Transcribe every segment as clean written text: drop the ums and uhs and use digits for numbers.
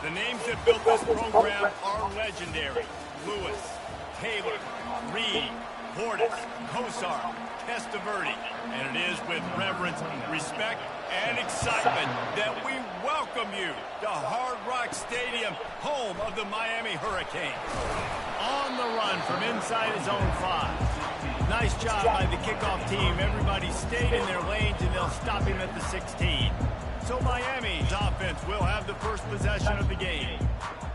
The names that built this program are legendary. Lewis, Taylor, Reed, Portis, Kosar, Testaverde. And it is with reverence, respect, and excitement that we welcome you to Hard Rock Stadium, home of the Miami Hurricanes. On the run from inside his own 5. Nice job by the kickoff team. Everybody stayed in their lanes, and they'll stop him at the 16. So Miami's offense will have the first possession of the game.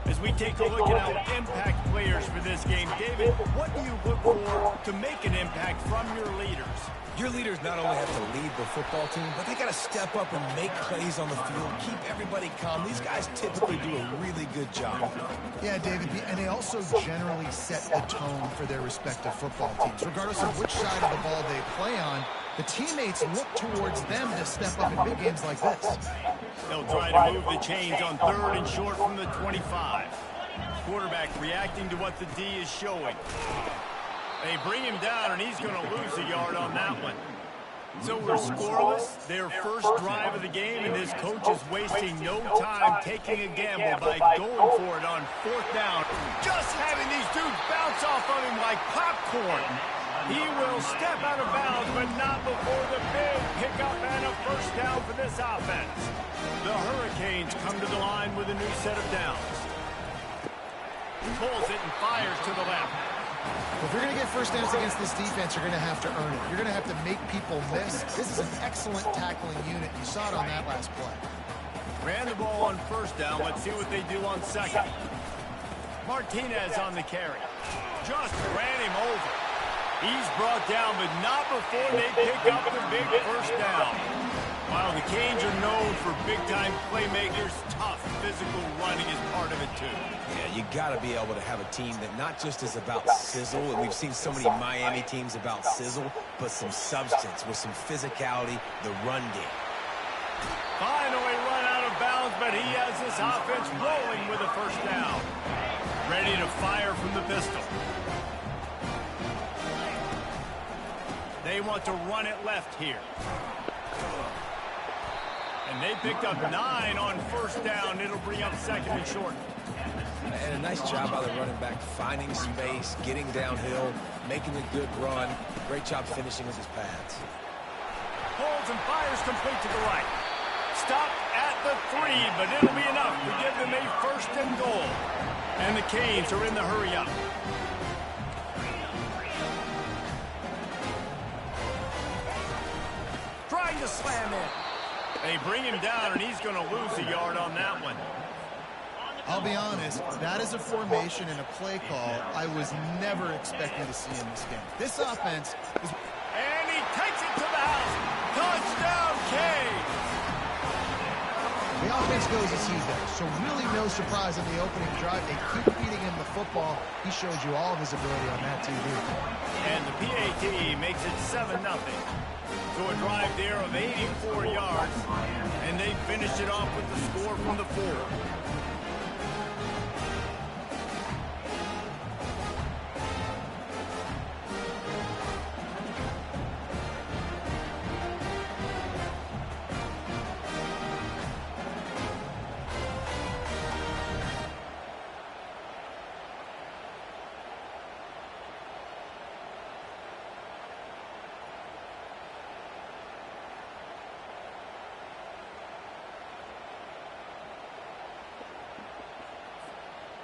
As we take a look at our impact players for this game, David, what do you look for to make an impact from your leaders? Your leaders not only have to lead the football team, but they got to step up and make plays on the field, keep everybody calm. These guys typically do a really good job. Yeah, David, and they also generally set the tone for their respective football teams. Regardless of which side of the ball they play on, the teammates look towards them to step up in big games like this. They'll try to move the chains on 3rd and short from the 25. Quarterback reacting to what the D is showing. They bring him down, and he's going to lose a yard on that one. So we're scoreless, their first drive of the game, and this coach is wasting no time taking a gamble by going for it on 4th down. Just having these dudes bounce off of him like popcorn. He will step out of bounds, but not before the big pickup and a first down for this offense. The Hurricanes come to the line with a new set of downs. He pulls it and fires to the left. If you're going to get first downs against this defense, you're going to have to earn it. You're going to have to make people miss. This is an excellent tackling unit. You saw it on that last play. Ran the ball on 1st down. Let's see what they do on 2nd. Martinez on the carry. Just ran him over. He's brought down, but not before they pick up the big first down. While the Canes are known for big-time playmakers, tough physical running is part of it, too. Yeah, you got to be able to have a team that not just is about sizzle, and we've seen so many Miami teams about sizzle, but some substance with some physicality, the run game. Finally run out of bounds, but he has this offense rolling with a first down. Ready to fire from the pistol. They want to run it left here. And they picked up 9 on 1st down. It'll bring up 2nd and short. And a nice job by the running back, finding space, getting downhill, making a good run. Great job finishing with his pads. Holds and fires complete to the right. Stop at the 3, but it'll be enough to give them a 1st and goal. And the Canes are in the hurry up. Trying to slam in. They bring him down, and he's going to lose a yard on that one. I'll be honest, that is a formation and a play call I was never expecting to see in this game. This offense is... And he takes it to the house. Touchdown, Canes! The offense goes as he does, so really no surprise on the opening drive. They keep feeding him the football. He showed you all of his ability on that TV. And the PAT makes it 7-0. So a drive there of 84 yards, and they finished it off with the score from the 4.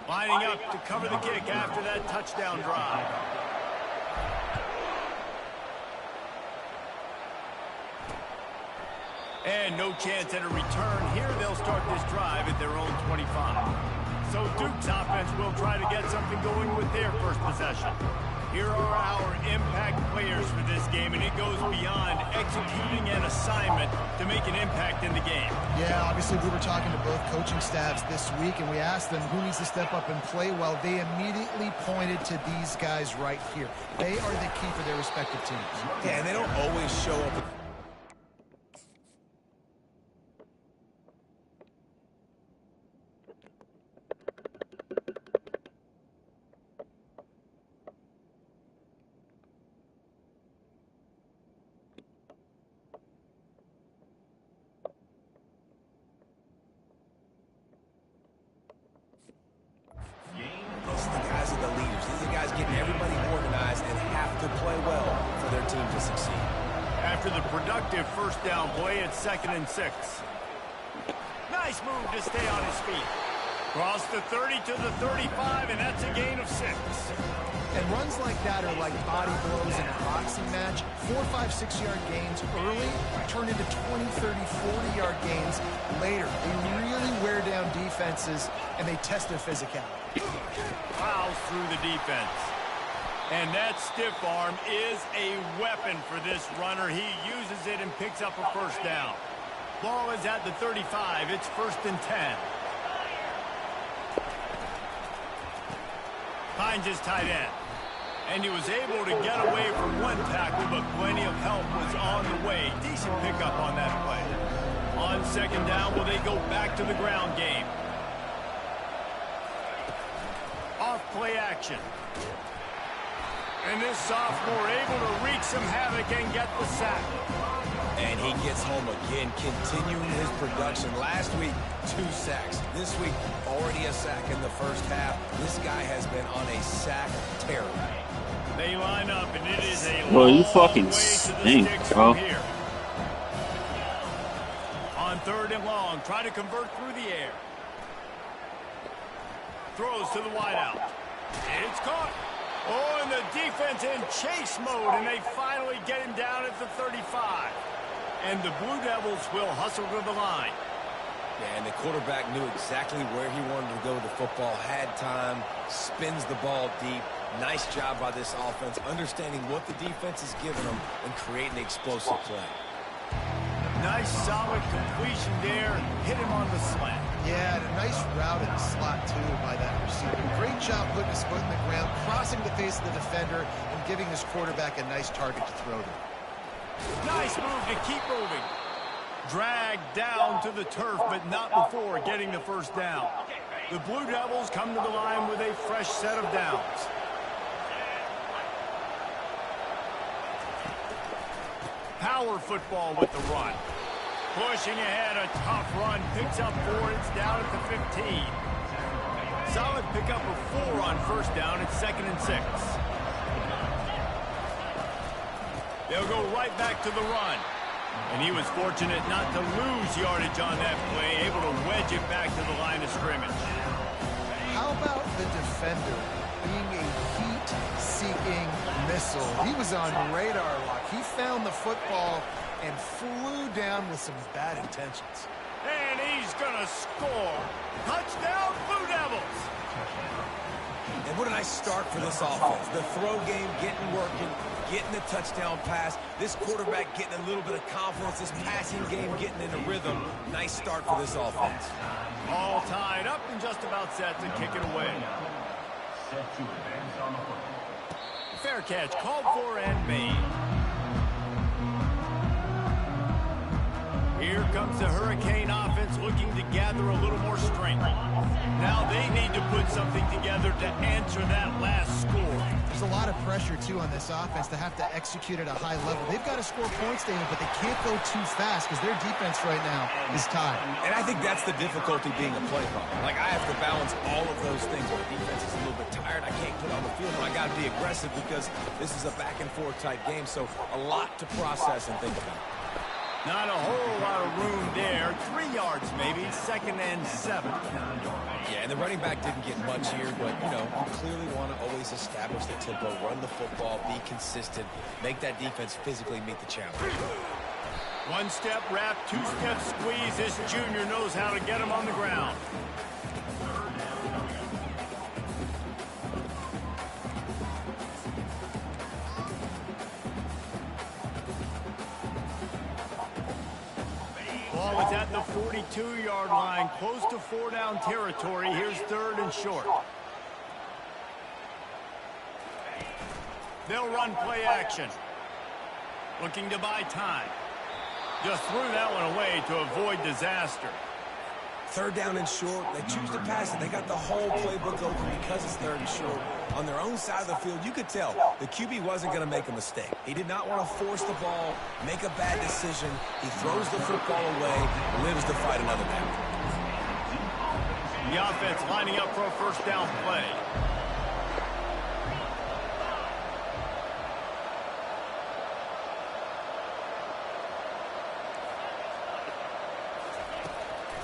Lining up to cover the kick after that touchdown drive. And no chance at a return. Here they'll start this drive at their own 25. So Duke's offense will try to get something going with their first possession. Here are our impact players for this game, and it goes beyond executing an assignment to make an impact in the game. Yeah, obviously we were talking to both coaching staffs this week, and we asked them who needs to step up and play well. They immediately pointed to these guys right here. They are the key for their respective teams. Yeah, and they don't always show up. after the productive first down play at 2nd and 6. Nice move to stay on his feet. Cross the 30 to the 35, and that's a gain of 6. And runs like that are like body blows in a boxing match. 4, 5, 6-yard gains early turn into 20, 30, 40-yard gains later. They really wear down defenses, and they test their physicality. Fouls through the defense. And that stiff arm is a weapon for this runner. He uses it and picks up a first down. Ball is at the 35. It's 1st and 10. Finds his tight end. And he was able to get away from one tackle, but plenty of help was on the way. Decent pickup on that play. On 2nd down, will they go back to the ground game? Off play action. And this sophomore able to wreak some havoc and get the sack. And he gets home again, continuing his production. Last week, 2 sacks. This week, already a sack in the first half. This guy has been on a sack tear. They line up, and it is a Bro, you long fucking way to the stink, sticks bro. from here. On 3rd and long, try to convert through the air. Throws to the wideout. It's caught. Oh, and the defense in chase mode, and they finally get him down at the 35. And the Blue Devils will hustle to the line. Yeah, and the quarterback knew exactly where he wanted to go with the football, had time, spins the ball deep. Nice job by this offense, understanding what the defense is giving them and creating the explosive play. Nice, solid completion there. Hit him on the slant. Yeah, and a nice route in the slot, too, by that receiver. Great job putting his foot in the ground, crossing the face of the defender, and giving his quarterback a nice target to throw to. Nice move to keep moving. Dragged down to the turf, but not before getting the first down. The Blue Devils come to the line with a fresh set of downs. Power football with the run. Pushing ahead, a tough run. Picks up 4. It's down at the 15. Solid pickup of 4 on first down. It's 2nd and 6. They'll go right back to the run. And he was fortunate not to lose yardage on that play, able to wedge it back to the line of scrimmage. How about the defender being a heat-seeking missile? He was on radar lock. He found the football and flew down with some bad intentions. And he's going to score. Touchdown, Blue Devils. And what a nice start for this offense. The throw game getting working, getting the touchdown pass. This quarterback getting a little bit of confidence. This passing game getting in a rhythm. Nice start for this offense. All tied up and just about set to kick it away. Fair catch called for and made. Here comes the Hurricane offense looking to gather a little more strength. Now they need to put something together to answer that last score. There's a lot of pressure, too, on this offense to have to execute at a high level. They've got to score points, Daniel, but they can't go too fast because their defense right now is tied. And I think that's the difficulty being a play caller. Like, I have to balance all of those things. My defense is a little bit tired. I can't put on the field, and I got to be aggressive because this is a back-and-forth type game, so a lot to process and think about. Not a whole lot of room there. 3 yards maybe, 2nd and 7. Yeah, and the running back didn't get much here, but, you know, you clearly want to always establish the tempo, run the football, be consistent, make that defense physically meet the challenge. 1-step wrap, 2-step squeeze. This junior knows how to get him on the ground. Ball is at the 42-yard line, close to 4-down territory. Here's 3rd and short. They'll run play action. Looking to buy time. Just threw that one away to avoid disaster. 3rd down and short. They choose to pass it. They got the whole playbook open because it's 3rd and short. On their own side of the field, you could tell the QB wasn't going to make a mistake. He did not want to force the ball, make a bad decision. He throws the football away, lives to fight another down. The offense lining up for a first down play.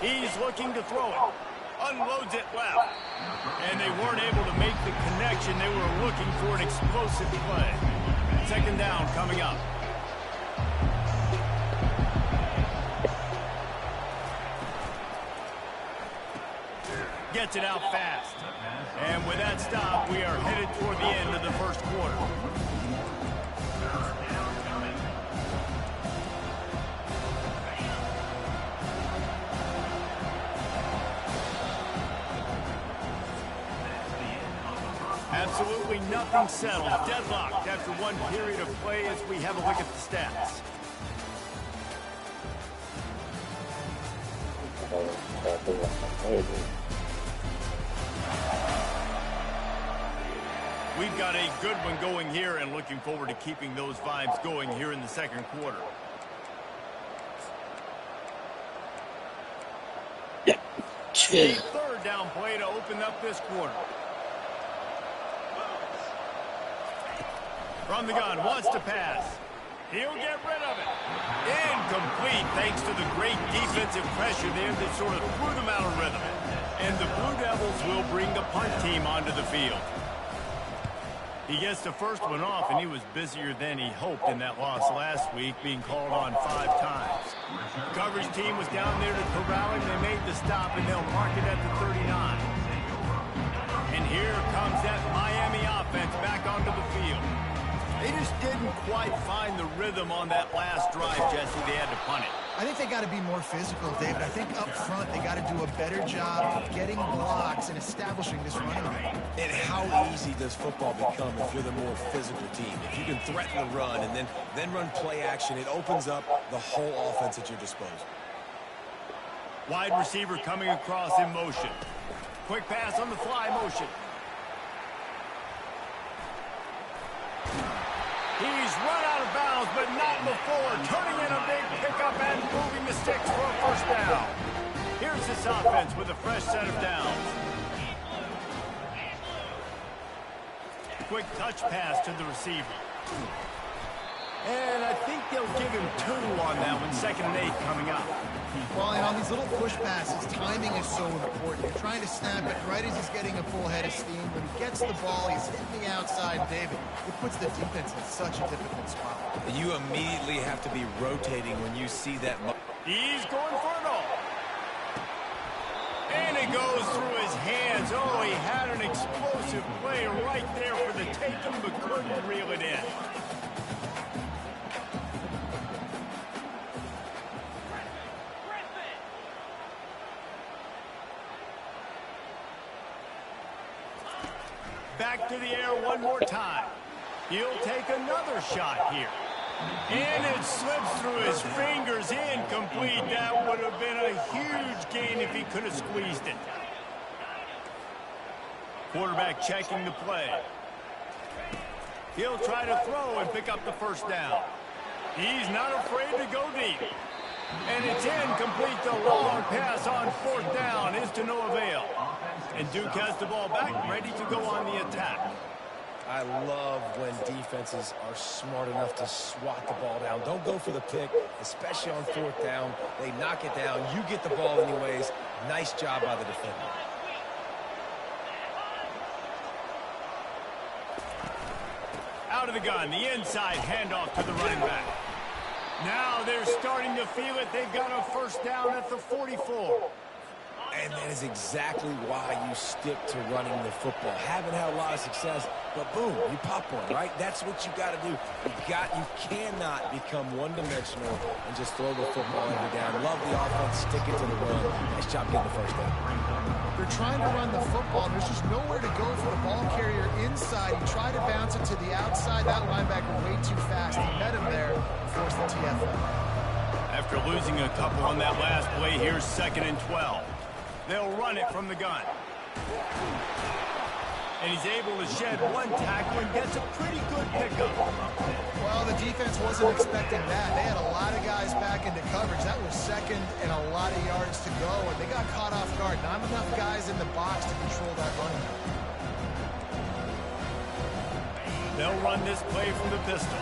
He's looking to throw it. Unloads it left. And they weren't able to make the connection. They were looking for an explosive play. Second down coming up. Gets it out fast. And with that stop, we are headed toward the end of the first quarter. Absolutely nothing settled. Deadlocked after one period of play as we have a look at the stats. We've got a good one going here and looking forward to keeping those vibes going here in the second quarter. A third down play to open up this quarter. From the gun, wants to pass. He'll get rid of it. Incomplete thanks to the great defensive pressure there that sort of threw them out of rhythm. And the Blue Devils will bring the punt team onto the field. He gets the first one off, and he was busier than he hoped in that loss last week, being called on 5 times. The coverage team was down there to corral him. They made the stop, and they'll mark it at the 39. And here comes that Miami offense back onto the field. They just didn't quite find the rhythm on that last drive, Jesse. They had to punt it. I think they got to be more physical, David. I think up front they got to do a better job of getting blocks and establishing this running game. And how easy does football become if you're the more physical team? If you can threaten the run and then run play action, it opens up the whole offense at your disposal. Wide receiver coming across in motion. Quick pass on the fly motion. He's run out of bounds, but not before. Turning in a big pickup and moving the sticks for a first down. Here's this offense with a fresh set of downs. Quick touch pass to the receiver. And I think they'll give him 2 on that one. 2nd and 8 coming up. Well, and on these little push passes, timing is so important. You're trying to snap it right as he's getting a full head of steam. When he gets the ball, he's hitting the outside, David. It puts the defense in such a difficult spot. You immediately have to be rotating when you see that. He's going for it all. And it goes through his hands. Oh, he had an explosive play right there for the taking, but couldn't reel it in. Back to the air one more time. He'll take another shot here. And it slips through his fingers. Incomplete. That would have been a huge gain if he could have squeezed it. Quarterback checking the play. He'll try to throw and pick up the first down. He's not afraid to go deep. And it's incomplete. The long pass on 4th down is to no avail. And Duke has the ball back, ready to go on the attack. I love when defenses are smart enough to swat the ball down. Don't go for the pick, especially on 4th down. They knock it down. You get the ball anyways. Nice job by the defender. Out of the gun, the inside handoff to the running back. Now they're starting to feel it. They've got a first down at the 44. And that is exactly why you stick to running the football. Haven't had a lot of success, but boom, you pop one, right? That's what you got to do. You cannot become one-dimensional and just throw the football every down. Love the offense, stick it to the run. Nice job getting the first down. They're trying to run the football. There's just nowhere to go for the ball carrier inside. He tried to bounce it to the outside. That linebacker way too fast. He met him there and forced the TFL. After losing a couple on that last play, here's 2nd and 12. They'll run it from the gun. And he's able to shed one tackle and gets a pretty good pickup. Well, the defense wasn't expecting that. They had a lot of guys back into coverage. That was 2nd and a lot of yards to go, and they got caught off guard. Not enough guys in the box to control that running. They'll run this play from the pistol.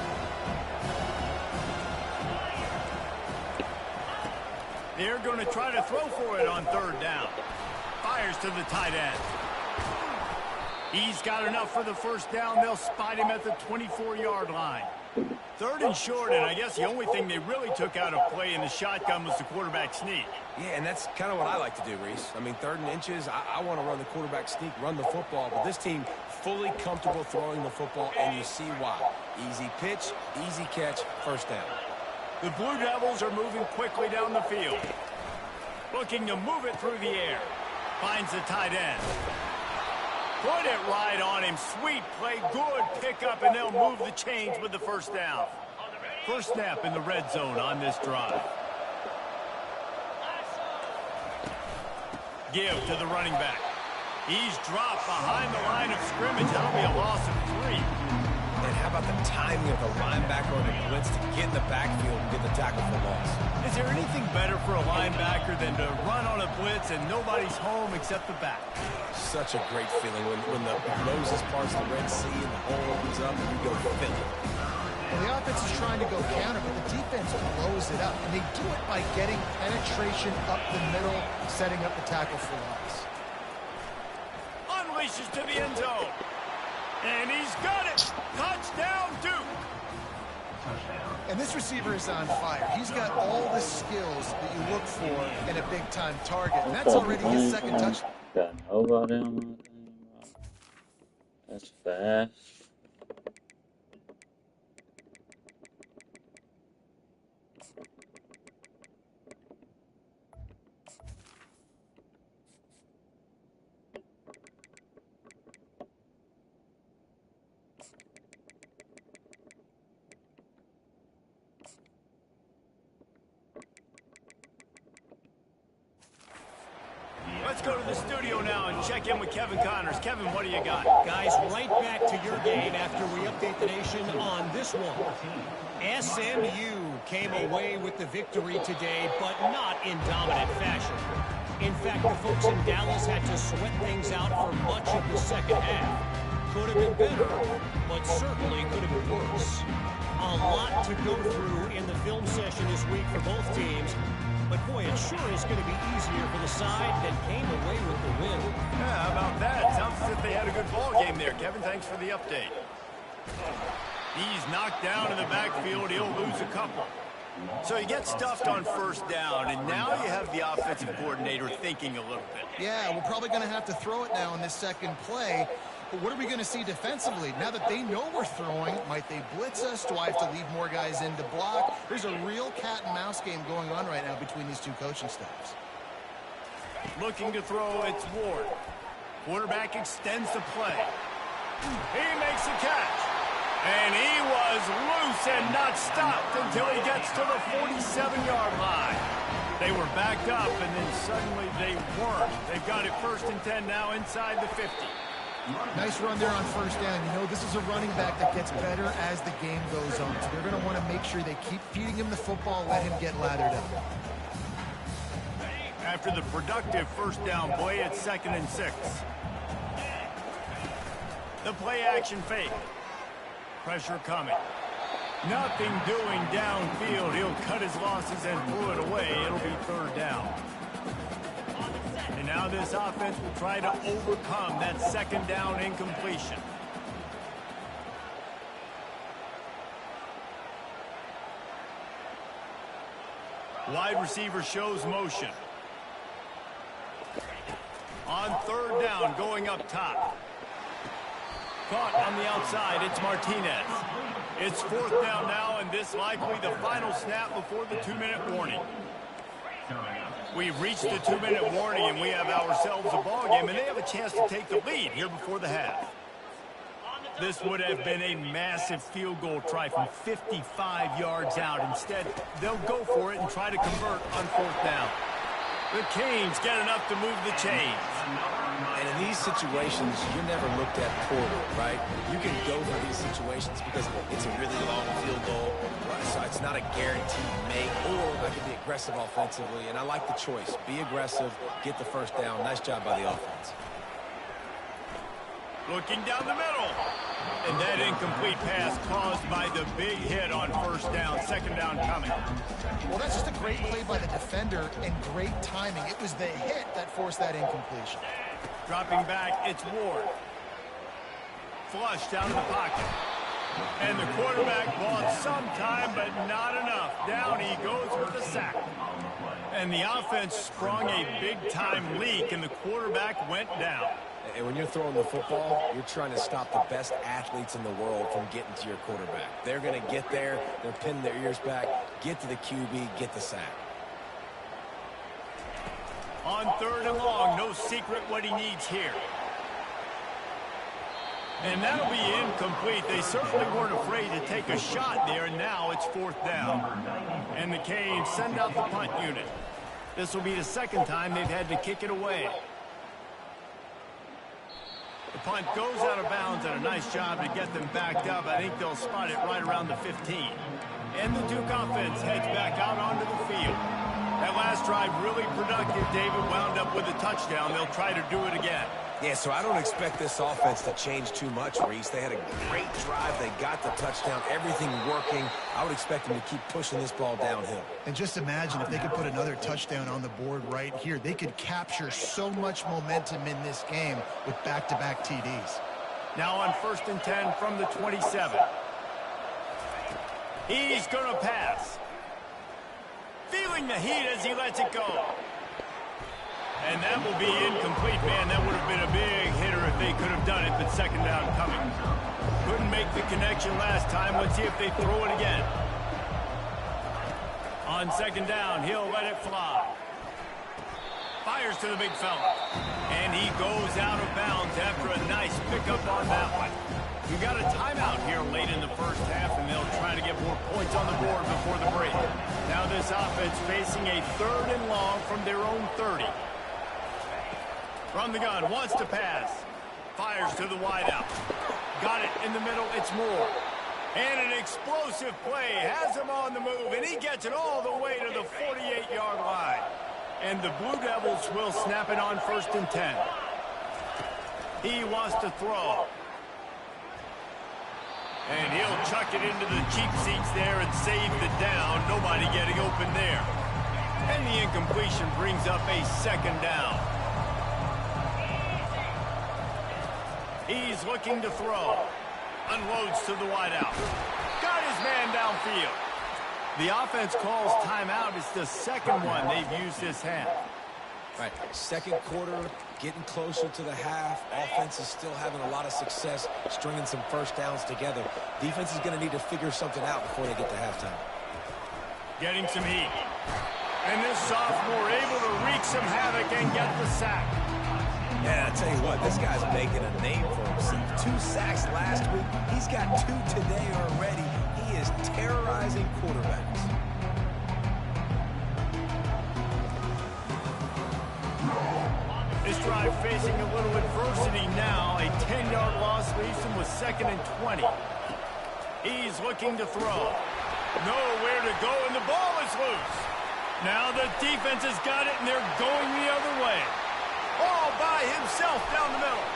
They're going to try to throw for it on third down. Fires to the tight end. He's got enough for the first down. They'll spot him at the 24-yard line. Third and short, and I guess the only thing they really took out of play in the shotgun was the quarterback sneak. Yeah, and that's kind of what I like to do, Reese. I mean, 3rd and inches, I want to run the quarterback sneak, run the football, but this team fully comfortable throwing the football, and you see why. Easy pitch, easy catch, first down. The Blue Devils are moving quickly down the field. Looking to move it through the air. Finds the tight end. Put it right on him. Sweet play, good pickup, and they'll move the chains with the first down. First snap in the red zone on this drive. Give to the running back. He's dropped behind the line of scrimmage. That'll be a loss of 3. And how about the timing of the linebacker on the blitz to get in the backfield and get the tackle for loss? Is there anything better for a linebacker than to run on a blitz and nobody's home except the back? Such a great feeling when the Moses parts the Red Sea and the hole opens up and you go fill it. Well, the offense is trying to go counter, but the defense blows it up. And they do it by getting penetration up the middle, setting up the tackle for loss. Unleashes to the end zone. And he's got it. Touchdown, Duke. And this receiver is on fire. He's got all the skills that you look for in a big-time target. And that's already his second touchdown. Got nobody on my team. That's fast. Let's go to the studio now and check in with Kevin Connors. Kevin, what do you got? Guys, right back to your game after we update the nation on this one. SMU came away with the victory today, but not in dominant fashion. In fact, the folks in Dallas had to sweat things out for much of the second half. Could have been better, but certainly could have been worse. A lot to go through in the film session this week for both teams. But, boy, it sure is going to be easier for the side that came away with the win. Yeah, how about that? Sounds as if they had a good ball game there. Kevin, thanks for the update. He's knocked down in the backfield. He'll lose a couple. So you get stuffed on first down, and now you have the offensive coordinator thinking a little bit. Yeah, we're probably going to have to throw it now in this second play. But what are we going to see defensively? Now that they know we're throwing, might they blitz us? Do I have to leave more guys in to block? There's a real cat-and-mouse game going on right now between these two coaching staffs. Looking to throw, it's Ward. Quarterback extends the play. He makes the catch. And he was loose and not stopped until he gets to the 47-yard line. They were backed up, and then suddenly they weren't. They've got it 1st and 10 now inside the 50. Nice run there on first down. You know, this is a running back that gets better as the game goes on. So they're going to want to make sure they keep feeding him the football, let him get lathered up. After the productive first down play, it's 2nd and 6. The play action fake. Pressure coming. Nothing doing downfield. He'll cut his losses and throw it away. It'll be 3rd down. And now this offense will try to overcome that 2nd down incompletion. Wide receiver shows motion. On 3rd down, going up top. Caught on the outside, it's Martinez. It's 4th down now, and this likely the final snap before the 2-minute warning. We've reached the 2-minute warning, and we have ourselves a ball game, and they have a chance to take the lead here before the half. This would have been a massive field goal try from 55 yards out. Instead, they'll go for it and try to convert on 4th down. The Canes get enough to move the chains. And in these situations, you're never looked at poorly, right? You can go for these situations because it's a really long field goal, so it's not a guaranteed make, or I can be aggressive offensively, and I like the choice. Be aggressive, get the first down. Nice job by the offense. Looking down the middle. And that incomplete pass caused by the big hit on first down. Second down coming. Well, that's just a great play by the defender and great timing. It was the hit that forced that incompletion. Dropping back, it's Ward. Flushed out of the pocket. And the quarterback bought some time, but not enough. Down he goes with the sack. And the offense sprung a big-time leak, and the quarterback went down. And when you're throwing the football, you're trying to stop the best athletes in the world from getting to your quarterback. They're going to get there. They're pinning their ears back, get to the QB, get the sack. On third and long, no secret what he needs here. And that'll be incomplete. They certainly weren't afraid to take a shot there, and now it's fourth down. And the Canes send out the punt unit. This will be the second time they've had to kick it away. The punt goes out of bounds, and a nice job to get them backed up. I think they'll spot it right around the 15. And the Duke offense heads back out onto the field. That last drive really productive. David wound up with a touchdown. They'll try to do it again. Yeah, so I don't expect this offense to change too much, Reese. They had a great drive. They got the touchdown. Everything working. I would expect them to keep pushing this ball downhill. And just imagine if they could put another touchdown on the board right here. They could capture so much momentum in this game with back-to-back TDs. Now on 1st and 10 from the 27. He's going to pass. Feeling the heat as he lets it go. And that will be incomplete, man. That would have been a big hitter if they could have done it, but second down coming. Couldn't make the connection last time. Let's see if they throw it again. On second down, he'll let it fly. Fires to the big fella. And he goes out of bounds after a nice pickup on that one. We got a timeout here late in the first half, and they'll try to get more points on the board before the break. Now this offense facing a third and long from their own 30. From the gun, wants to pass. Fires to the wideout. Got it in the middle, it's Moore. And an explosive play has him on the move, and he gets it all the way to the 48-yard line. And the Blue Devils will snap it on 1st and 10. He wants to throw. And he'll chuck it into the cheap seats there and save the down. Nobody getting open there. And the incompletion brings up a second down. He's looking to throw. Unloads to the wideout. Got his man downfield. The offense calls timeout. It's the second one they've used this half. Right, second quarter, getting closer to the half. Offense is still having a lot of success stringing some first downs together. Defense is going to need to figure something out before they get to halftime. Getting some heat. And this sophomore able to wreak some havoc and get the sack. Yeah, I tell you what, this guy's making a name for himself. 2 sacks last week. He's got 2 today already. He is terrorizing quarterbacks. This drive facing a little adversity now. A 10-yard loss leaves him with 2nd and 20. He's looking to throw. Nowhere to go, and the ball is loose. Now the defense has got it, and they're going the other way. All by himself down the middle.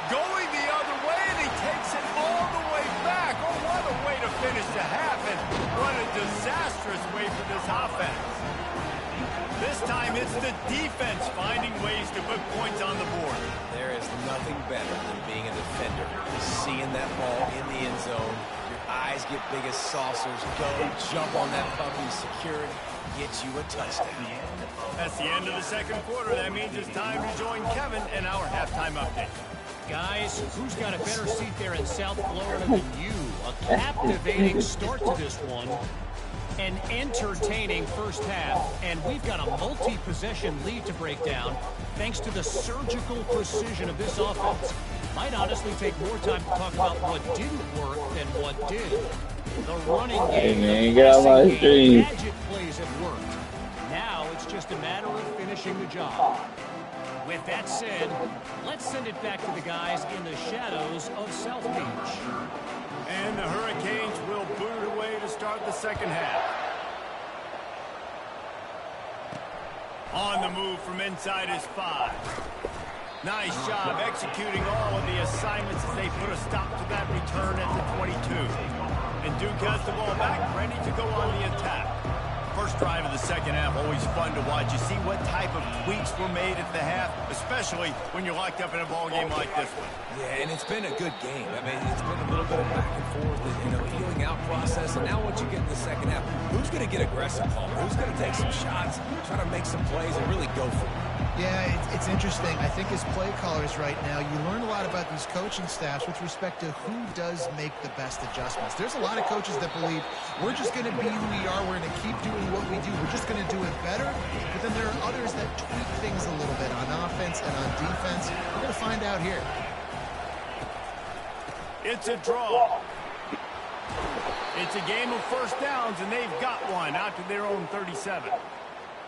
Going the other way, and he takes it all the way back. Oh, what a way to finish the half, and what a disastrous way for this offense. This time it's the defense finding ways to put points on the board. There is nothing better than being a defender. Seeing that ball in the end zone, your eyes get big as saucers, go jump on that puppy, secure it, get you a touchdown. That's the end of the second quarter. That means it's time to join Kevin in our halftime update. Guys, who's got a better seat there in South Florida than you? A captivating start to this one. An entertaining first half, and we've got a multi-possession lead to break down thanks to the surgical precision of this offense. Might honestly take more time to talk about what didn't work than what did. The running game, the passing game, gadget plays have worked. Now it's just a matter of finishing the job. With that said, let's send it back to the guys in the shadows of South Beach. And the Hurricanes will boot it away to start the second half. On the move from inside his 5. Nice job executing all of the assignments as they put a stop to that return at the 22. And Duke has the ball back, ready to go on the attack. First drive of the second half, always fun to watch. You see what type of tweaks were made at the half, especially when you're locked up in a ball game like this one. Yeah, and it's been a good game. I mean, it's been a little bit of back and forth, and feeling out process. And now once you get in the second half, who's going to get aggressive, Palmer? Who's going to take some shots, try to make some plays, and really go for it? Yeah, it's interesting. I think as play callers right now, you learn a lot about these coaching staffs with respect to who does make the best adjustments. There's a lot of coaches that believe we're just going to be who we are. We're going to keep doing what we do. We're just going to do it better. But then there are others that tweak things a little bit on offense and on defense. We're going to find out here. It's a draw. It's a game of first downs, and they've got one out to their own 37.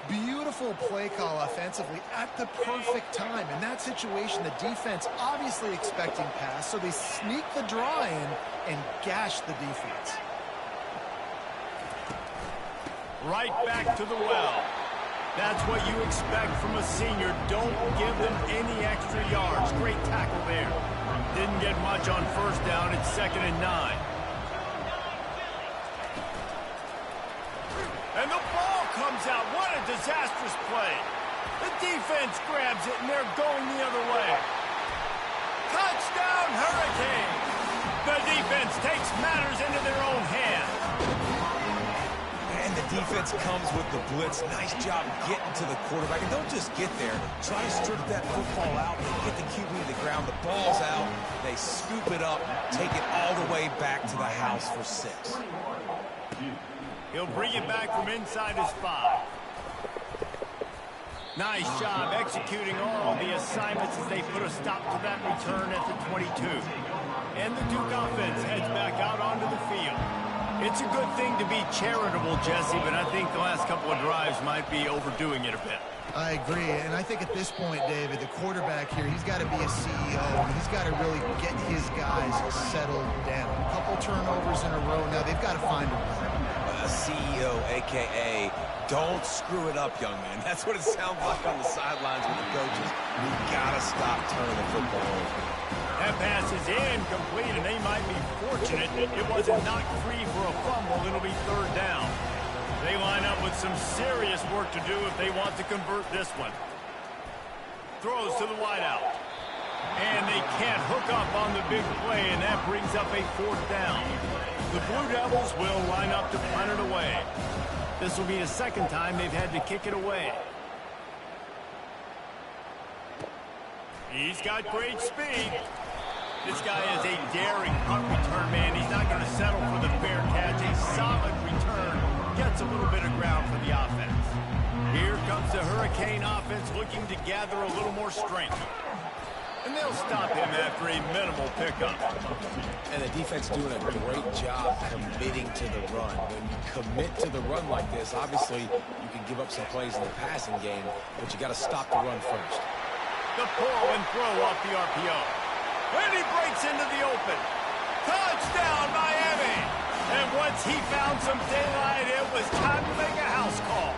Beautiful play call offensively at the perfect time. In that situation, the defense obviously expecting pass, so they sneak the draw in and gash the defense. Right back to the well. That's what you expect from a senior. Don't give them any extra yards. Great tackle there. Didn't get much on first down. It's 2nd and 9. And the ball comes out. What a disastrous play. The defense grabs it, and they're going the other way. Touchdown, Hurricanes! The defense takes matters into their own hands. And the defense comes with the blitz. Nice job getting to the quarterback. And don't just get there. Try to strip that football out and get the QB to the ground. The ball's out. They scoop it up, take it all the way back to the house for 6. He'll bring it back from inside his 5. Nice job executing all of the assignments as they put a stop to that return at the 22. And the Duke offense heads back out onto the field. It's a good thing to be charitable, Jesse, but I think the last couple of drives might be overdoing it a bit. I agree, and I think at this point, David, the quarterback here, he's got to be a CEO. He's got to really get his guys settled down. A couple turnovers in a row. Now they've got to find a way. CEO, a.k.a. don't screw it up, young man. That's what it sounds like on the sidelines with the coaches. You got to stop turning the football over. That pass is incomplete, and they might be fortunate it wasn't knocked free for a fumble. It'll be 3rd down. They line up with some serious work to do if they want to convert this one. Throws to the wideout. And they can't hook up on the big play, and that brings up a 4th down. The Blue Devils will line up to punt it away. This will be the 2nd time they've had to kick it away. He's got great speed. This guy is a daring punt return man. He's not going to settle for the fair catch. A solid return gets a little bit of ground for the offense. Here comes the Hurricane offense looking to gather a little more strength. And they'll stop him after a minimal pickup. And the defense doing a great job committing to the run. When you commit to the run like this, obviously you can give up some plays in the passing game, but you got to stop the run first. The pull and throw off the RPO. And he breaks into the open. Touchdown, Miami! And once he found some daylight, it was time to make a house call.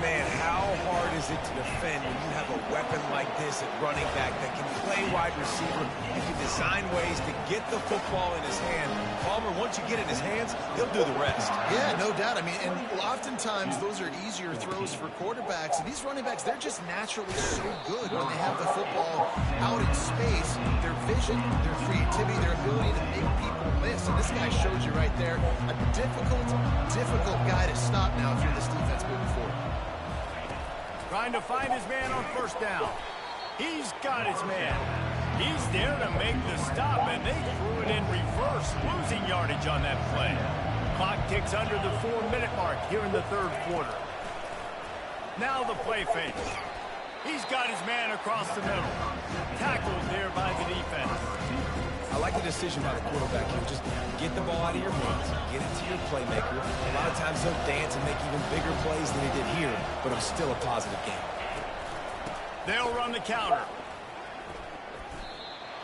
Man, how hard is it to defend when you have a weapon like this at running back that can play wide receiver? You can design ways to get the football in his hand. Palmer, once you get it in his hands, he'll do the rest. Yeah, no doubt. I mean, and oftentimes those are easier throws for quarterbacks. And these running backs, they're just naturally so good when they have the football out in space. Their vision, their creativity, their ability to make people miss. And this guy shows you right there a difficult guy to stop now if you're this defense moving forward. Trying to find his man on 1st down. He's got his man. He's there to make the stop, and they threw it in reverse, losing yardage on that play. Clock ticks under the 4-minute mark here in the 3rd quarter. Now the play fake. He's got his man across the middle. Tackled there by the defense. I like the decision by the quarterback here. Just get the ball out of your hands, get it to your playmaker. A lot of times he'll dance and make even bigger plays than he did here, but it was still a positive game. They'll run the counter.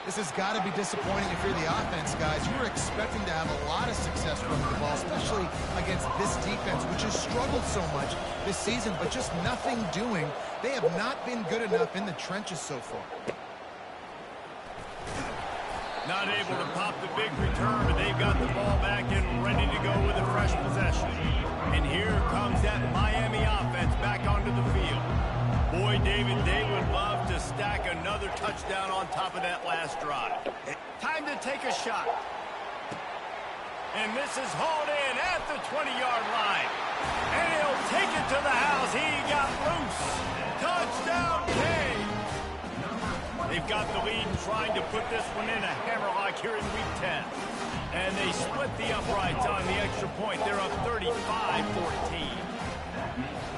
This has got to be disappointing if you're the offense, guys. You were expecting to have a lot of success running the ball, especially against this defense, which has struggled so much this season, but just nothing doing. They have not been good enough in the trenches so far. Not able to pop the big return, but they've got the ball back and ready to go with a fresh possession. And here comes that Miami offense back onto the field. Boy, David, they would love to stack another touchdown on top of that last drive. Time to take a shot. And this is hauled in at the 20-yard line. And he'll take it to the house. He got loose. Touchdown, King. They've got the lead and trying to put this one in a hammerlock here in Week 10. And they split the uprights on the extra point. They're up 35-14.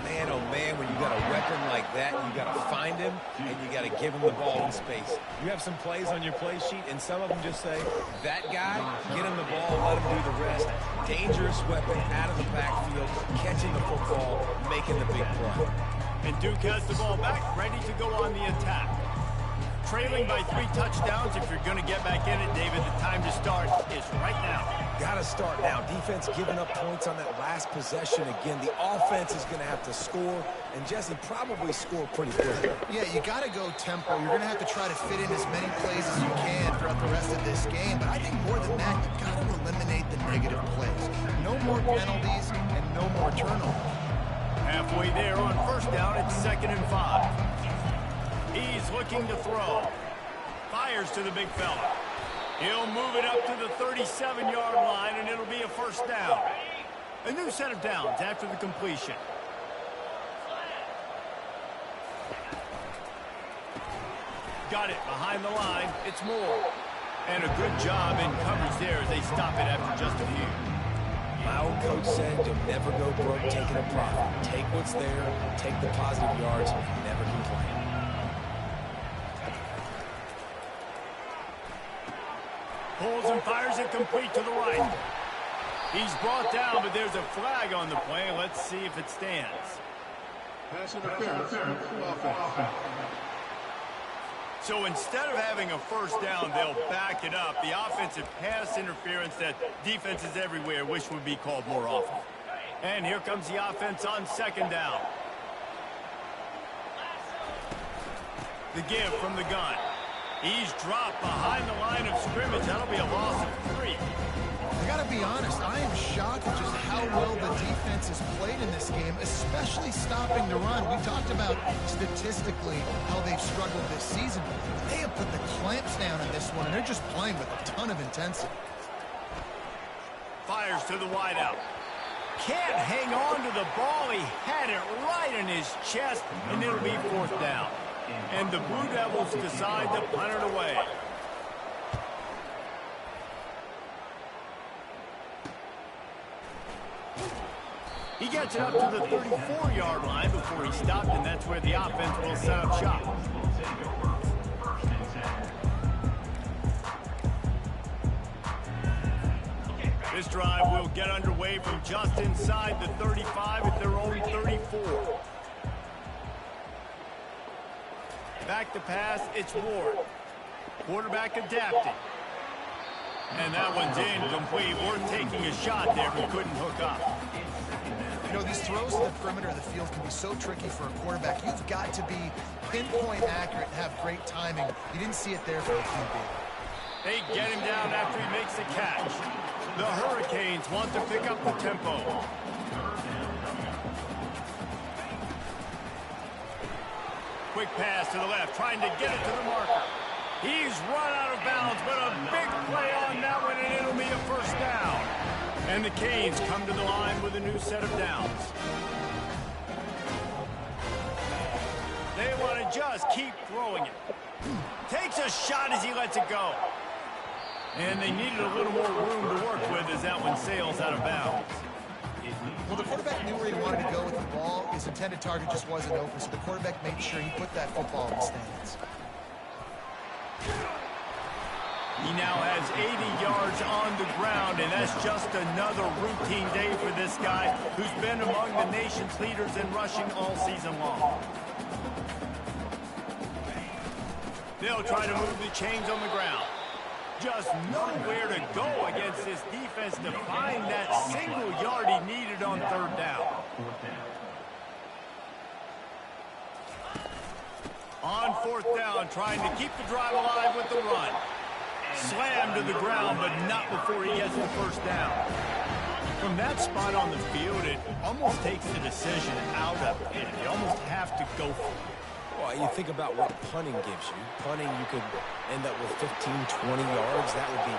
Man, oh man, when you got a weapon like that, you got to find him and you got to give him the ball in space. You have some plays on your play sheet, and some of them just say, that guy, get him the ball, let him do the rest. Dangerous weapon out of the backfield, catching the football, making the big play. And Duke has the ball back, ready to go on the attack. Trailing by 3 touchdowns. If you're going to get back in it, David, the time to start is right now. Got to start now. Defense giving up points on that last possession again. The offense is going to have to score, and Jesse probably score pretty quickly. Yeah, you got to go tempo. You're going to have to try to fit in as many plays as you can throughout the rest of this game. But I think more than that, you've got to eliminate the negative plays. No more penalties and no more turnovers. Halfway there on first down, it's 2nd and 5. He's looking to throw. Fires to the big fella. He'll move it up to the 37-yard line, and it'll be a first down. A new set of downs after the completion. Got it behind the line. It's Moore. And a good job in coverage there as they stop it after just a few. My old coach said you'll never go broke taking a profit. Take what's there, take the positive yards, never complain. Pulls and fires it complete to the right. He's brought down, but there's a flag on the play. Let's see if it stands. Pass interference. So instead of having a first down, they'll back it up. The offensive pass interference that defenses everywhere wish would be called more often. And here comes the offense on 2nd down. The give from the gun. He's dropped behind the line of scrimmage. That'll be a loss of 3. I got to be honest, I am shocked at just how well the defense has played in this game, especially stopping the run. We talked about statistically how they've struggled this season. They have put the clamps down in this one, and they're just playing with a ton of intensity. Fires to the wideout. Can't hang on to the ball. He had it right in his chest, and it'll be 4th down. And the Blue Devils decide to punt it away. He gets it up to the 34-yard line before he stopped, and that's where the offense will set up shop. This drive will get underway from just inside the 35 at their own 34. Back to pass, it's Ward. Quarterback adapting. And that one's incomplete. Ward taking a shot there, but couldn't hook up. You know, these throws to the perimeter of the field can be so tricky for a quarterback. You've got to be pinpoint accurate and have great timing. You didn't see it there for the QB. They get him down after he makes the catch. The Hurricanes want to pick up the tempo. Quick pass to the left, trying to get it to the marker. He's run out of bounds, but a big play on that one, and it'll be a first down. And the Canes come to the line with a new set of downs. They want to just keep throwing it. Takes a shot as he lets it go. And they needed a little more room to work with as that one sails out of bounds. Well, the quarterback knew where he wanted to go with the ball. His intended target just wasn't open, so the quarterback made sure he put that football in the stands. He now has 80 yards on the ground, and that's just another routine day for this guy who's been among the nation's leaders in rushing all season long. They'll try to move the chains on the ground. Just nowhere to go against this defense to find that single yard he needed on third down. On fourth down, trying to keep the drive alive with the run. Slammed to the ground, but not before he gets the first down. From that spot on the field, it almost takes the decision out of it. You almost have to go for it. Well, you think about what punting gives you. Punting, you could end up with 15, 20 yards. That would be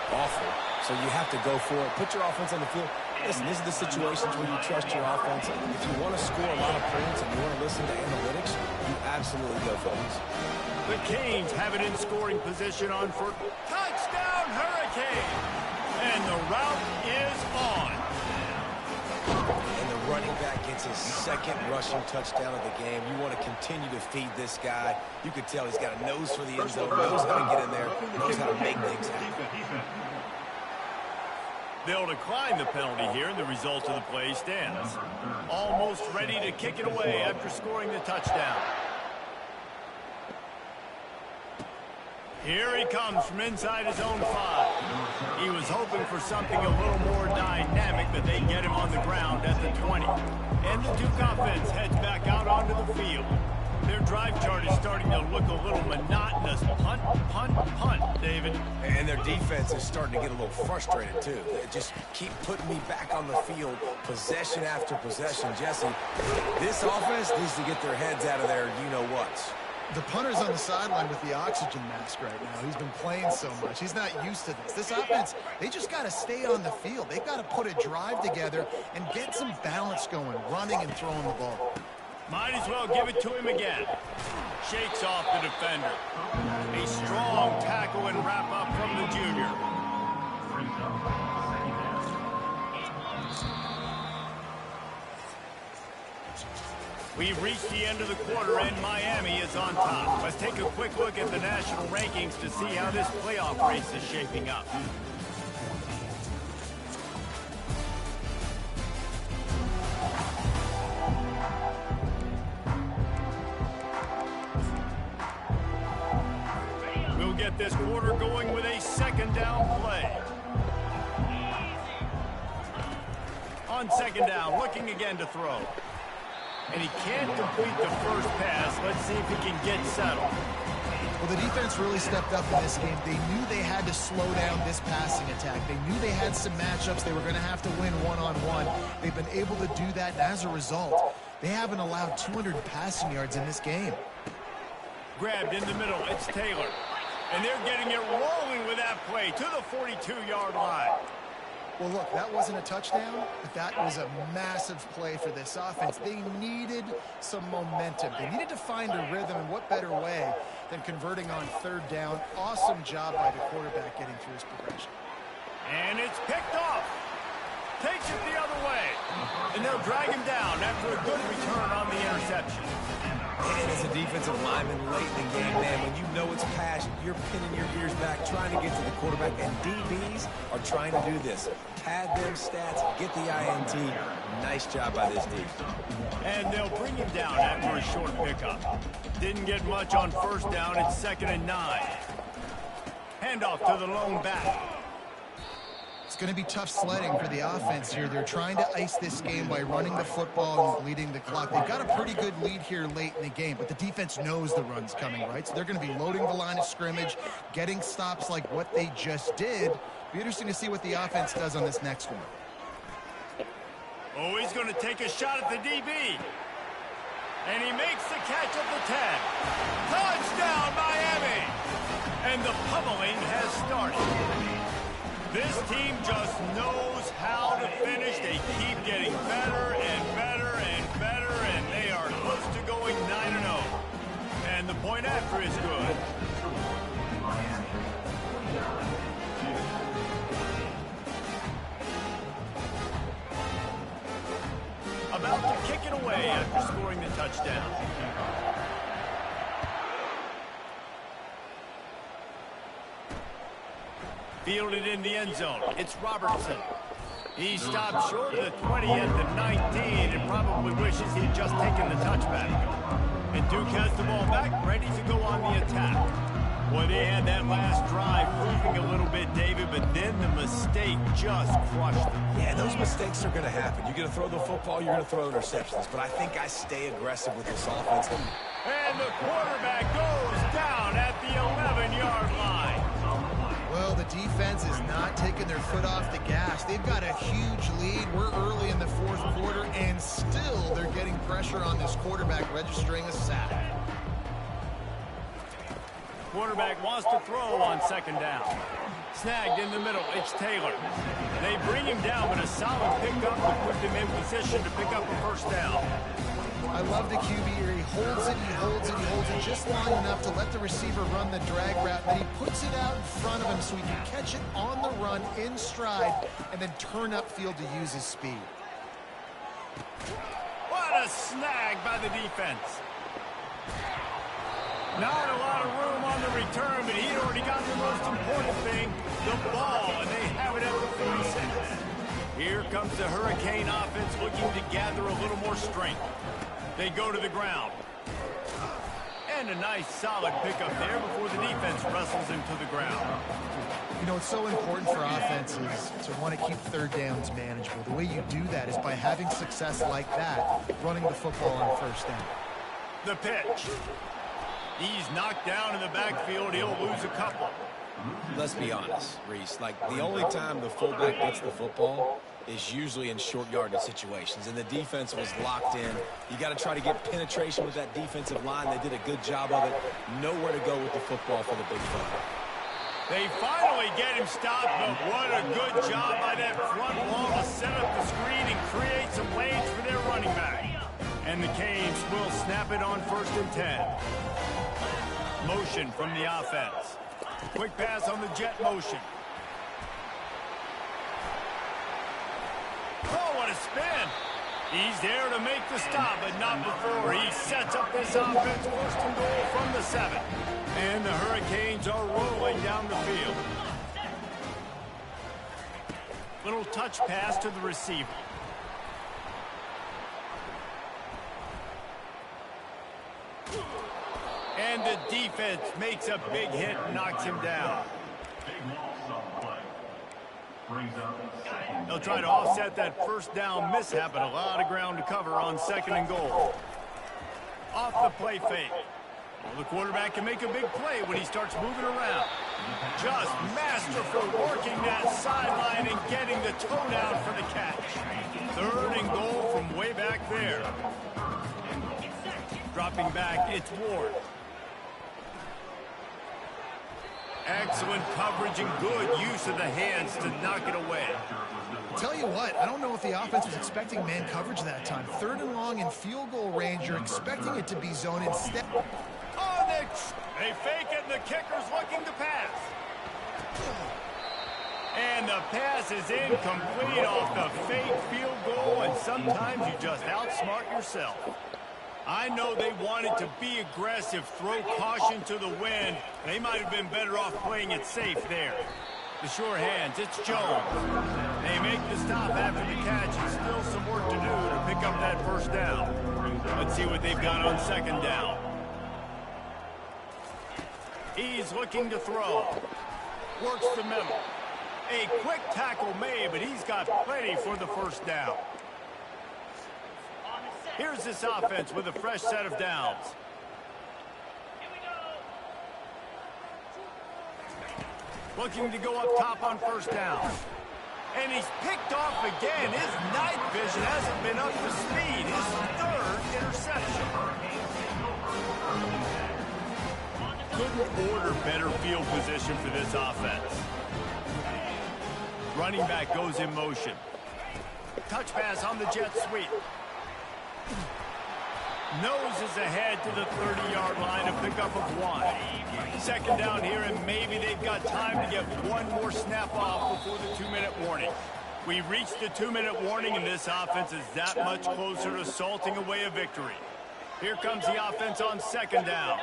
awful. So you have to go for it. Put your offense on the field. Listen, these are the situations where you trust your offense. If you want to score a lot of points and you want to listen to analytics, you absolutely go for this. The Canes have it in scoring position on for touchdown Hurricane. And the route is on. And the running back gets his second rushing touchdown of the game. You want to continue to feed this guy. You can tell he's got a nose for the end zone, knows how to get in there, knows how to make things happen. They'll decline the penalty here, and the result of the play stands. Almost ready to kick it away after scoring the touchdown. Here he comes from inside his own 5. He was hoping for something a little more dynamic, but they get him on the ground at the 20. And the Duke offense heads back out onto the field. Their drive chart is starting to look a little monotonous. Punt, punt, punt, David. And their defense is starting to get a little frustrated, too. They just keep putting me back on the field, possession after possession. Jesse, this offense needs to get their heads out of their you-know-whats. The punter's on the sideline with the oxygen mask right now. He's been playing so much. He's not used to this. This offense, they just got to stay on the field. They've got to put a drive together and get some balance going, running and throwing the ball. Might as well give it to him again. Shakes off the defender. A strong tackle and wrap up from the junior. We've reached the end of the quarter, and Miami is on top. Let's take a quick look at the national rankings to see how this playoff race is shaping up. We'll get this quarter going with a second down play. On second down, looking again to throw. And he can't complete the first pass. Let's see if he can get settled. Well, the defense really stepped up in this game. They knew they had to slow down this passing attack. They knew they had some matchups they were going to have to win one-on-one. They've been able to do that, and as a result, they haven't allowed 200 passing yards in this game. Grabbed in the middle, it's Taylor. And they're getting it rolling with that play to the 42-yard line. Well, look, that wasn't a touchdown, but that was a massive play for this offense. They needed some momentum. They needed to find a rhythm, and what better way than converting on third down. Awesome job by the quarterback getting through his progression. And it's picked off. Takes it the other way. And they'll drag him down after a good return on the interception. And as a defensive lineman late in the game, man, when you know it's passion, you're pinning your ears back, trying to get to the quarterback, and DBs are trying to do this. Pad them stats, get the INT. Nice job by this D. And they'll bring him down after a short pickup. Didn't get much on first down. It's 2nd and 9. Handoff to the lone back. It's going to be tough sledding for the offense here. They're trying to ice this game by running the football and bleeding the clock. They've got a pretty good lead here late in the game, but the defense knows the run's coming, right? So they're going to be loading the line of scrimmage, getting stops like what they just did. Be interesting to see what the offense does on this next one. Oh, he's going to take a shot at the DB. And he makes the catch at the 10. Touchdown, Miami! And the pummeling has started. This team just knows how to finish. They keep getting better and better and better, and they are close to going 9-0. And the point after is good. About to kick it away after scoring the touchdown. Fielded in the end zone. It's Robertson. He stopped short of the 20 at the 19 and probably wishes he'd just taken the touchback. And Duke has the ball back, ready to go on the attack. Well, they had that last drive moving a little bit, David, but then the mistake just crushed them. Yeah, those mistakes are going to happen. You're going to throw the football, you're going to throw interceptions. But I think I stay aggressive with this offense. And the quarterback goes down at the 11-yard line. Well, the defense is not taking their foot off the gas. They've got a huge lead. We're early in the fourth quarter, and still they're getting pressure on this quarterback, registering a sack. Quarterback wants to throw on second down. Snagged in the middle, it's Taylor. They bring him down, but a solid pickup to put them in position to pick up a first down. I love the QB here. He holds it, he holds it, he holds it just long enough to let the receiver run the drag route. Then he puts it out in front of him so he can catch it on the run in stride and then turn upfield to use his speed. What a snag by the defense. Not a lot of room on the return, but he'd already got the most important thing, the ball, and they have it at the 46. Here comes the Hurricane offense looking to gather a little more strength. They go to the ground. And a nice solid pickup there before the defense wrestles him to the ground. You know, it's so important for offenses to want to keep third downs manageable. The way you do that is by having success like that, running the football on first down. The pitch. He's knocked down in the backfield. He'll lose a couple. Let's be honest, Reese. Like, the only time the fullback gets the football is usually in short yardage situations, and the defense was locked in. You got to try to get penetration with that defensive line. They did a good job of it. Nowhere to go with the football for the big fella. They finally get him stopped, but what a good job by that front wall to set up the screen and create some lanes for their running back. And the Canes will snap it on 1st and 10. Motion from the offense. Quick pass on the jet motion. Oh, what a spin. He's there to make the stop, but not before. He sets up this offense 1st and goal from the 7. And the Hurricanes are rolling down the field. Little touch pass to the receiver. And the defense makes a big hit and knocks him down. They'll try to offset that first down mishap, but a lot of ground to cover on 2nd and goal. Off the play fake. Well, the quarterback can make a big play when he starts moving around. Just masterful working that sideline and getting the toe down for the catch. 3rd and goal from way back there. Dropping back, it's Ward. Excellent coverage and good use of the hands to knock it away. Tell you what, I don't know if the offense was expecting man coverage that time. 3rd and long in field goal range, you're expecting it to be zone instead. Oh, they fake it, and the kicker's looking to pass. And the pass is incomplete off the fake field goal, and sometimes you just outsmart yourself. I know they wanted to be aggressive, throw caution to the wind. They might have been better off playing it safe there. The sure hands, it's Jones. They make the stop after the catch, and still some work to do to pick up that first down. Let's see what they've got on 2nd down. He's looking to throw. Works the middle. A quick tackle made, but he's got plenty for the first down. Here's this offense with a fresh set of downs. Looking to go up top on 1st down. And he's picked off again. His night vision hasn't been up to speed. His 3rd interception. Couldn't order better field position for this offense. Running back goes in motion. Touch pass on the jet sweep. Noses ahead to the 30-yard line, a pickup of 1. 2nd down here, and maybe they've got time to get one more snap off before the 2-minute warning. We've reached the 2-minute warning, and this offense is that much closer to salting away a victory. Here comes the offense on 2nd down.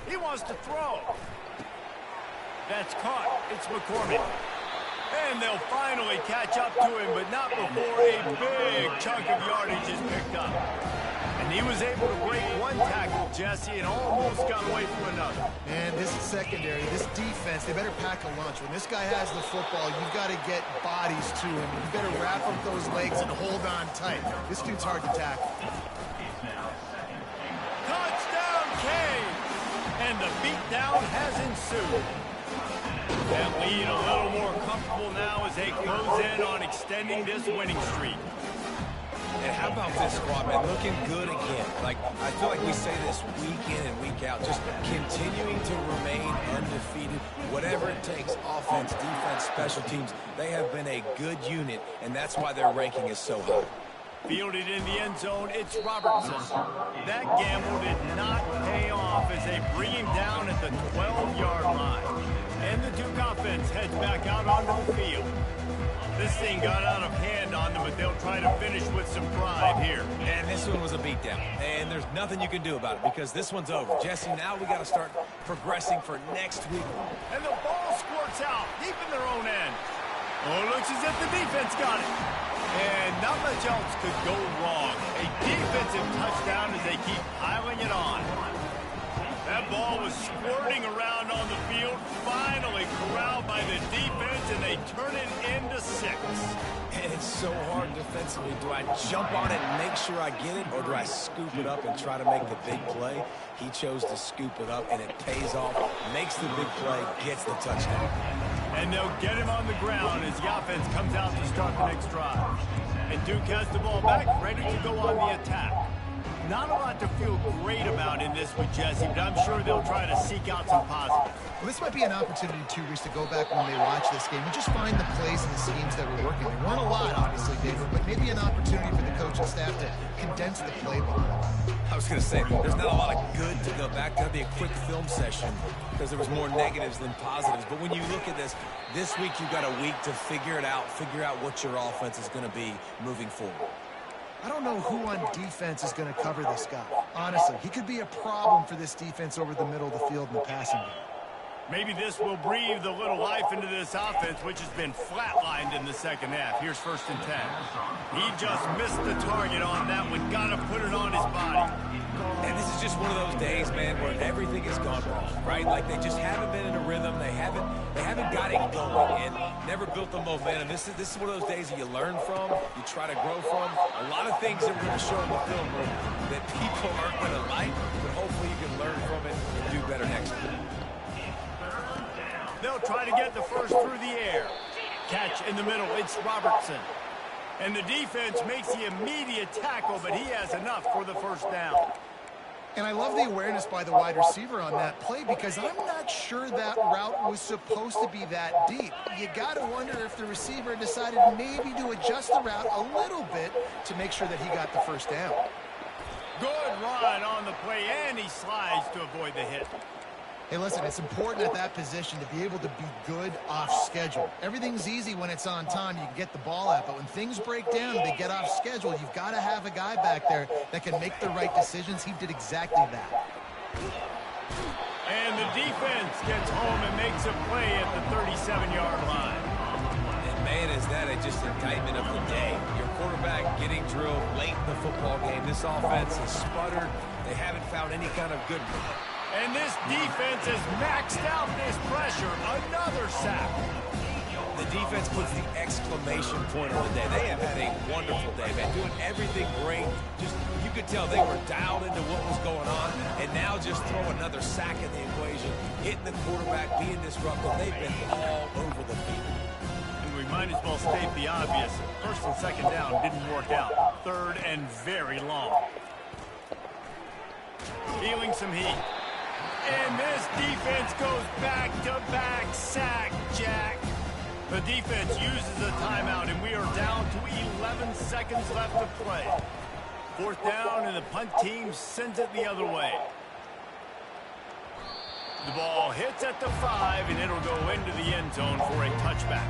He wants to throw. That's caught. It's McCormick. And they'll finally catch up to him, but not before a big chunk of yardage is picked up. And he He was able to break one tackle, Jesse, and almost got away from another. And this secondary, this defense, they better pack a lunch. When this guy has the football, you've got to get bodies to him. You better wrap up those legs and hold on tight. This dude's hard to tackle. Touchdown, Cade! And the beatdown has ensued. That lead a little more comfortable now as they close in on extending this winning streak. And how about this squad, man? Looking good again. Like, I feel like we say this week in and week out, just continuing to remain undefeated. Whatever it takes, offense, defense, special teams, they have been a good unit, and that's why their ranking is so high. Fielded in the end zone, it's Robertson. That gamble did not pay off as they bring him down at the 12-yard line. And the Duke offense heads back out onto the field. This thing got out of hand on them, but they'll try to finish with some pride here. And this one was a beatdown. And there's nothing you can do about it because this one's over. Jesse, now we got to start progressing for next week. And the ball squirts out deep in their own end. Oh, it looks as if the defense got it. And not much else could go wrong. A defensive touchdown as they keep piling it on. That ball was squirting around on the field, finally corralled by the defense, and they turn it into 6. And it's so hard defensively. Do I jump on it and make sure I get it, or do I scoop it up and try to make the big play? He chose to scoop it up, and it pays off, makes the big play, gets the touchdown. And they'll get him on the ground as the offense comes out to start the next drive. And Duke has the ball back, ready to go on the attack. Not a lot to feel great about in this with Jesse, but I'm sure they'll try to seek out some positives. Well, this might be an opportunity, too, Reese, to go back when they watch this game and just find the plays and the schemes that were working. There weren't a lot, obviously, David, but maybe an opportunity for the coaching staff to condense the playbook. I was going to say, there's not a lot of good to go back. That'd be a quick film session because there was more negatives than positives. But when you look at this week you've got a week to figure it out, figure out what your offense is going to be moving forward. I don't know who on defense is going to cover this guy. Honestly, he could be a problem for this defense over the middle of the field in the passing game. Maybe this will breathe a little life into this offense, which has been flatlined in the second half. Here's 1st and 10. He just missed the target on that one. Got to put it on his body. And this is just one of those days, man, where everything has gone wrong, right? Like they just haven't been in a rhythm. They haven't got it going and never built the momentum. This is one of those days that you learn from, you try to grow from. A lot of things that we're going to show in the film room that people aren't going to like, but hopefully you can learn from it and do better next time. They'll try to get the first through the air. Catch in the middle, it's Robertson. And the defense makes the immediate tackle, but he has enough for the first down. And I love the awareness by the wide receiver on that play because I'm not sure that route was supposed to be that deep. You got to wonder if the receiver decided maybe to adjust the route a little bit to make sure that he got the first down. Good run on the play, and he slides to avoid the hit. Hey, listen, it's important at that position to be able to be good off schedule. Everything's easy when it's on time. You can get the ball out, but when things break down and they get off schedule, you've got to have a guy back there that can make the right decisions. He did exactly that. And the defense gets home and makes a play at the 37-yard line. And, man, is that just indictment of the day. Your quarterback getting drilled late in the football game. This offense has sputtered. They haven't found any kind of good... And this defense has maxed out this pressure. Another sack. The defense puts the exclamation point on the day. They have had a wonderful day, man. Doing everything great. Just, you could tell they were dialed into what was going on. And now just throw another sack in the equation. Hitting the quarterback, being disruptive. They've been all over the field. And we might as well state the obvious. 1st and 2nd down didn't work out. 3rd and very long. Feeling some heat. And this defense goes back-to-back sack, Jack. The defense uses a timeout, and we are down to 11 seconds left to play. 4th down, and the punt team sends it the other way. The ball hits at the 5, and it'll go into the end zone for a touchback.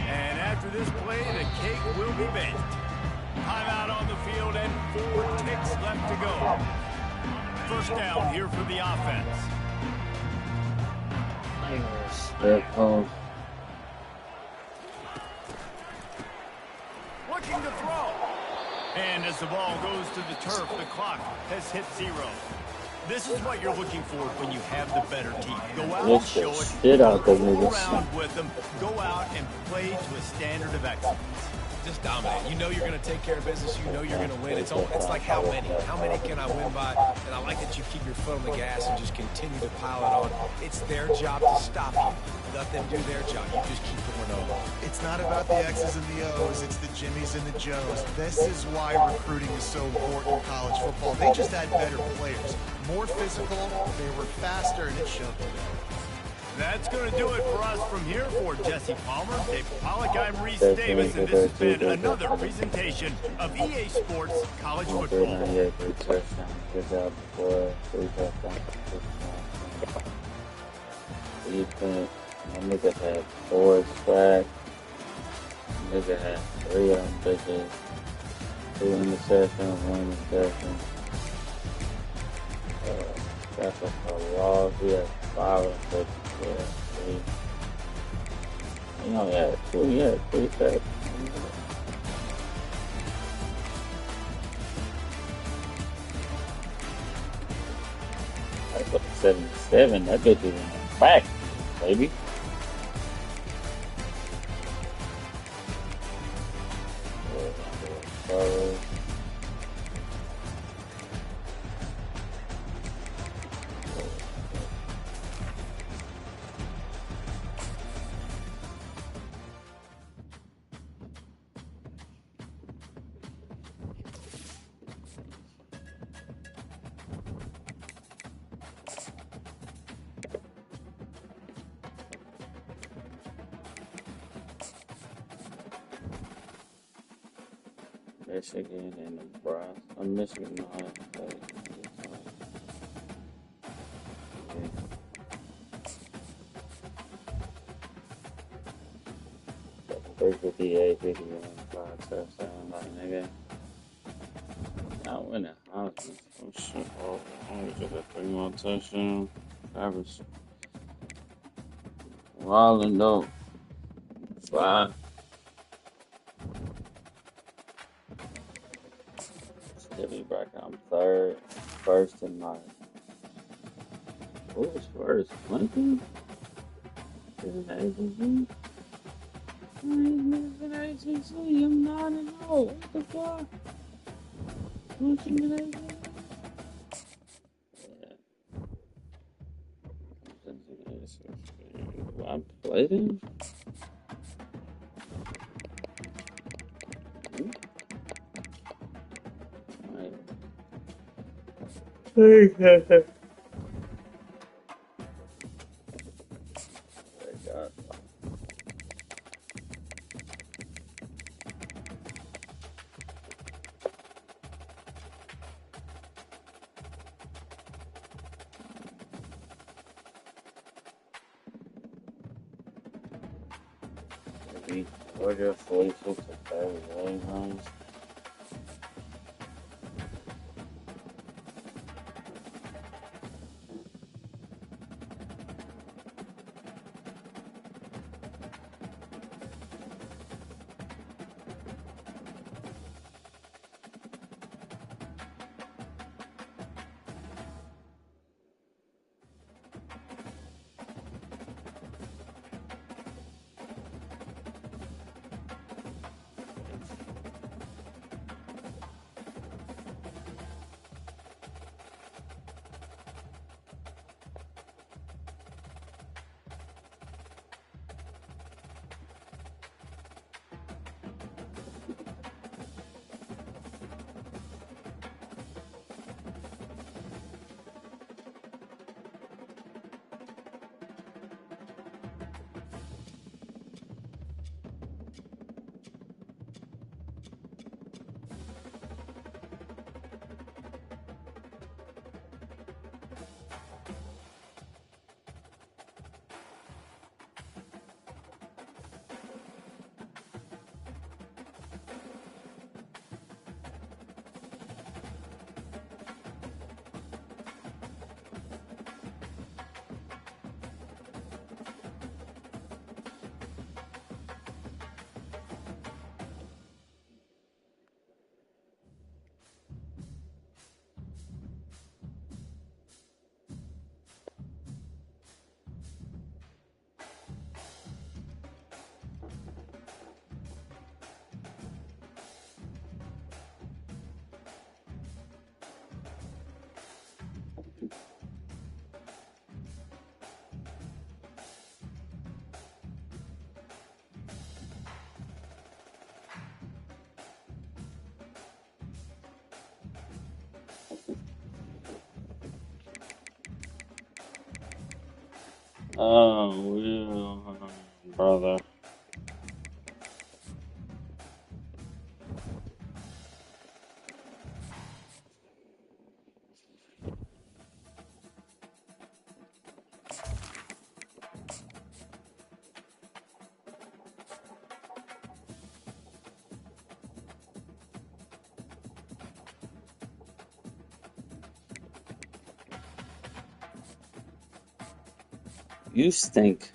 And after this play, the cake will be baked. Timeout on the field, and 4 ticks left to go. 1st down here for the offense. Looking to throw. And as the ball goes to the turf, the clock has hit 0. This is what you're looking for when you have the better team. Go out and show it. Shit out the Don't niggas. around with them. Go out and play to a standard of excellence. Just dominate. You know you're going to take care of business. You know you're going to win. It's like how many? How many can I win by? And I like that you keep your foot on the gas and just continue to pile it on. It's their job to stop you. Let them do their job. You just keep going over. It's not about the X's and the O's. It's the Jimmies and the Joes. This is why recruiting is so important in college football. They just had better players. More physical, they were faster, and it showed. That's going to do it for us from here. For Jesse Palmer, Dave Pollock, I'm Reese Davis, and this has been another presentation of EA Sports College Football. Good job before 3 touchdowns. Defense. My nigga had 4 sacks. Nigga had 3 of them bitches. 2 interceptions, 1 interception. That's a loss. He had 5 interceptions. Yeah, 3. He only had 2. He had 3 sacks. I put 77. That bitch is in the back, baby. Michigan and Nebraska. Michigan, Ohio State. Yeah. 358, 51, 5 touchdowns, like nigga. Not winning Heisman. Oh shit, oh, I only got that 3 more touchdowns. Average. Wildin' though. 5. Jimmy back on 3rd. First in my. Who was first? Clinton? Is it ACC? I ain't been ACC. I'm 9-0. What the fuck? Who's in the ACC? Yeah. I played him? Hey, God. Maybe Georgia 46 to 38 runs. Oh, brother. You stink.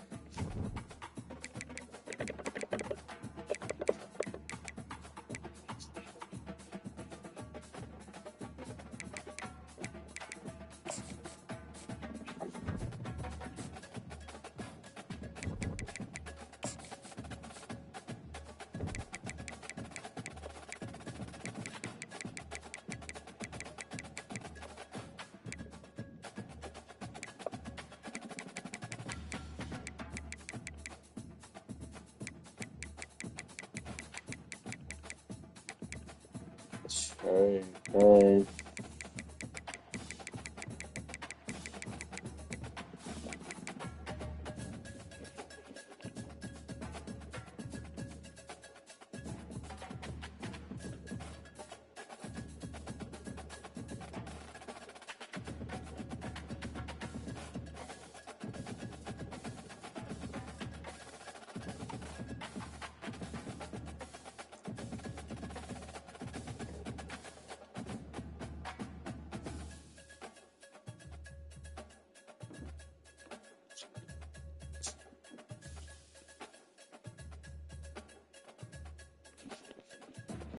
Okay.